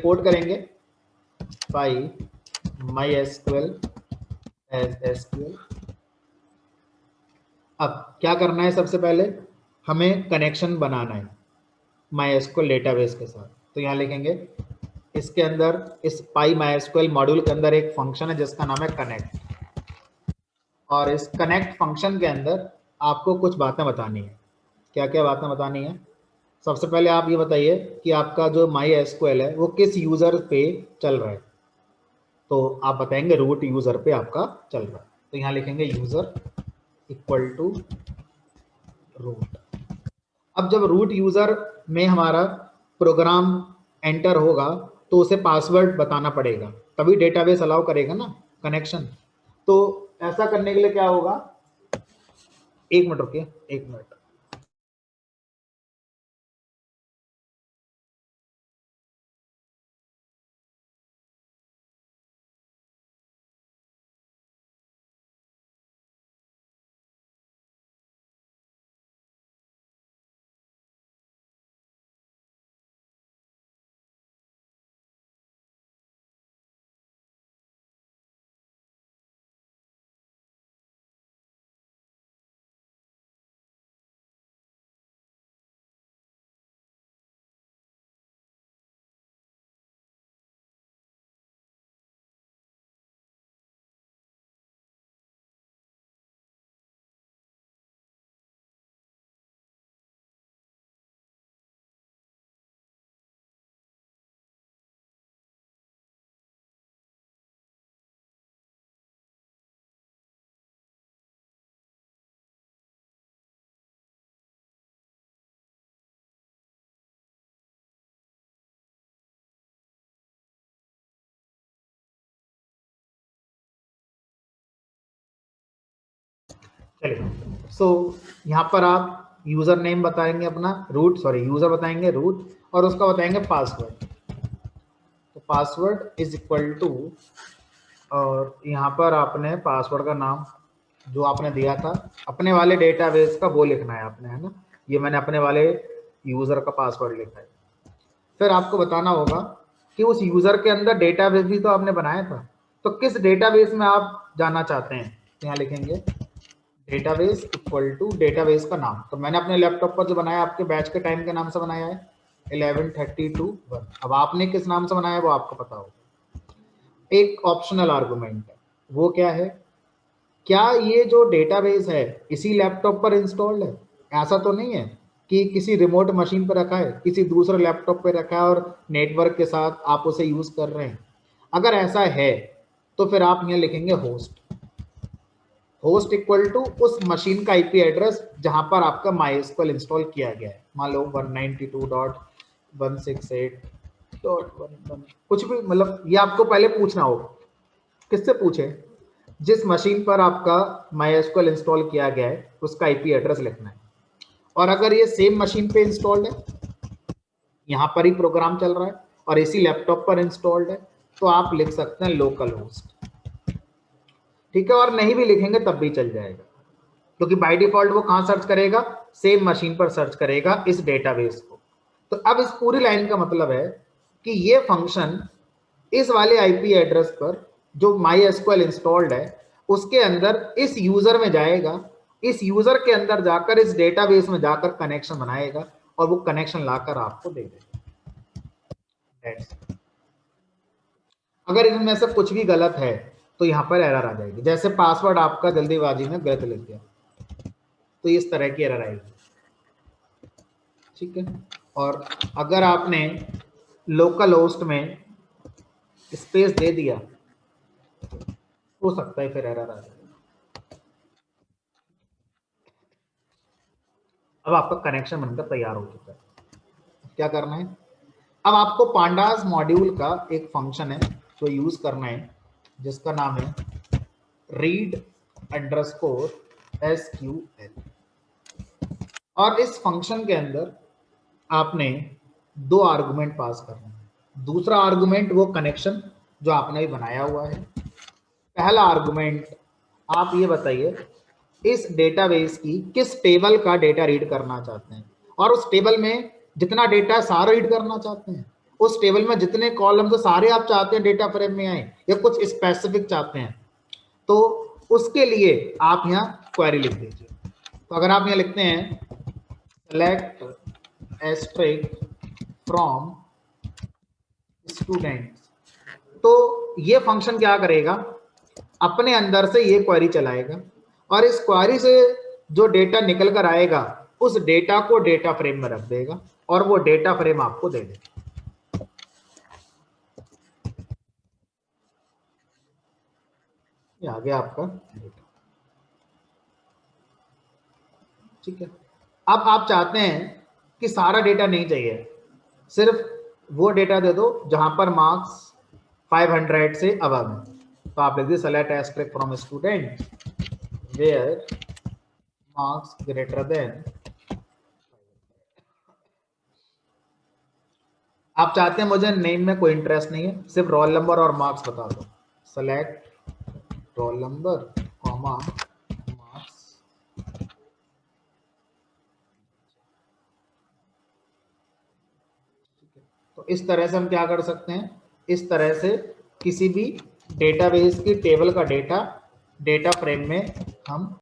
Import करेंगे file MySQL as SQL। अब क्या करना है, सबसे पहले हमें कनेक्शन बनाना है MySQL डेटाबेस के साथ। तो यहाँ लिखेंगे इसके अंदर, इस पाई MySQL मॉड्यूल के अंदर एक फंक्शन है जिसका नाम है कनेक्ट, और इस कनेक्ट फंक्शन के अंदर आपको कुछ बातें बतानी है। क्या क्या बातें बतानी है? सबसे पहले आप ये बताइए कि आपका जो MySQL है वो किस यूज़र पे चल रहा है। तो आप बताएंगे रूट यूज़र पे आपका चल रहा है। तो यहाँ लिखेंगे यूज़र इक्वल टू रूट। अब जब रूट यूज़र में हमारा प्रोग्राम एंटर होगा तो उसे पासवर्ड बताना पड़ेगा, तभी डेटाबेस अलाउ करेगा ना कनेक्शन। तो ऐसा करने के लिए क्या होगा, एक मिनट रुकिए, एक मिनट। चलिए, सो यहाँ पर आप यूजर नेम बताएंगे अपना, रूट सॉरी यूजर बताएंगे रूट, और उसका बताएंगे पासवर्ड। तो पासवर्ड इज इक्वल टू, और यहाँ पर आपने पासवर्ड का नाम जो आपने दिया था अपने वाले डेटाबेस का वो लिखना है आपने, है ना। ये मैंने अपने वाले यूजर का पासवर्ड लिखा है। फिर आपको बताना होगा कि उस यूजर के अंदर डेटाबेस भी तो आपने बनाया था, तो किस डेटाबेस में आप जाना चाहते हैं। तो यहाँ लिखेंगे डेटाबेस इक्वल टू डेटाबेस का नाम। तो मैंने अपने लैपटॉप पर जो बनाया आपके बैच के टाइम के नाम से बनाया है 11:32:1। अब आपने किस नाम से बनाया है वो आपको पता होगा। एक ऑप्शनल आर्गुमेंट है, वो क्या है, क्या ये जो डेटाबेस है इसी लैपटॉप पर इंस्टॉल्ड है। ऐसा तो नहीं है कि किसी रिमोट मशीन पर रखा है, किसी दूसरे लैपटॉप पर रखा है और नेटवर्क के साथ आप उसे यूज कर रहे हैं। अगर ऐसा है तो फिर आप यहाँ लिखेंगे होस्ट। होस्ट इक्वल टू उस मशीन का आईपी एड्रेस जहां पर आपका MySQL इंस्टॉल किया गया है। मान लो 192.168.1 कुछ भी, मतलब ये आपको पहले पूछना होगा। किससे पूछे? जिस मशीन पर आपका MySQL इंस्टॉल किया गया है उसका आईपी एड्रेस लिखना है। और अगर ये सेम मशीन पे इंस्टॉल्ड है, यहाँ पर ही प्रोग्राम चल रहा है और इसी लैपटॉप पर इंस्टॉल्ड है, तो आप लिख सकते हैं लोकल होस्ट। ठीक है, और नहीं भी लिखेंगे तब भी चल जाएगा, क्योंकि बाय डिफॉल्ट वो कहां सर्च करेगा, सेम मशीन पर सर्च करेगा इस डेटाबेस को। तो अब इस पूरी लाइन का मतलब है कि ये फंक्शन इस वाले आईपी एड्रेस पर जो MySQL इंस्टॉल्ड है उसके अंदर इस यूजर में जाएगा, इस यूजर के अंदर जाकर इस डेटाबेस में जाकर कनेक्शन बनाएगा और वो कनेक्शन लाकर आपको दे देगा। अगर इनमें से कुछ भी गलत है तो यहाँ पर एरर आ जाएगी। जैसे पासवर्ड आपका जल्दीबाजी में गलत लिख दिया तो इस तरह की एरर आएगी। ठीक है, और अगर आपने लोकल होस्ट में स्पेस दे दिया हो सकता है फिर एरर आ जाए। अब आपका कनेक्शन बनकर तैयार हो चुका है। क्या करना है, अब आपको पांडास मॉड्यूल का एक फंक्शन है जो यूज करना है जिसका नाम है read_SQL। और इस फंक्शन के अंदर आपने दो आर्गुमेंट पास करना है। दूसरा आर्गुमेंट वो कनेक्शन जो आपने भी बनाया हुआ है। पहला आर्गुमेंट आप ये बताइए इस डेटाबेस की किस टेबल का डेटा रीड करना चाहते हैं, और उस टेबल में जितना डेटा सारा रीड करना चाहते हैं उस टेबल में जितने कॉलम तो सारे आप चाहते हैं डेटा फ्रेम में आए या कुछ स्पेसिफिक चाहते हैं, तो उसके लिए आप यहाँ क्वेरी लिख दीजिए। तो अगर आप यहाँ लिखते हैं सेलेक्ट एस्ट्रिक फ्रॉम स्टूडेंट, तो ये फंक्शन क्या करेगा, अपने अंदर से ये क्वेरी चलाएगा और इस क्वेरी से जो डेटा निकल कर आएगा उस डेटा को डेटा फ्रेम में रख देगा और वो डेटा फ्रेम आपको दे देगा। ये आ गया आपका डेटा, ठीक है। अब आप चाहते हैं कि सारा डेटा नहीं चाहिए, सिर्फ वो डेटा दे दो जहां पर मार्क्स 500 से अबव है, तो आप लिख दीजिए select asterisk from student where marks greater than. आप चाहते हैं मुझे नेम में कोई इंटरेस्ट नहीं है, सिर्फ रोल नंबर और मार्क्स बता दो, select roll number comma marks. तो इस तरह से हम क्या कर सकते हैं, इस तरह से किसी भी डेटाबेस की टेबल का डेटा फ्रेम में हम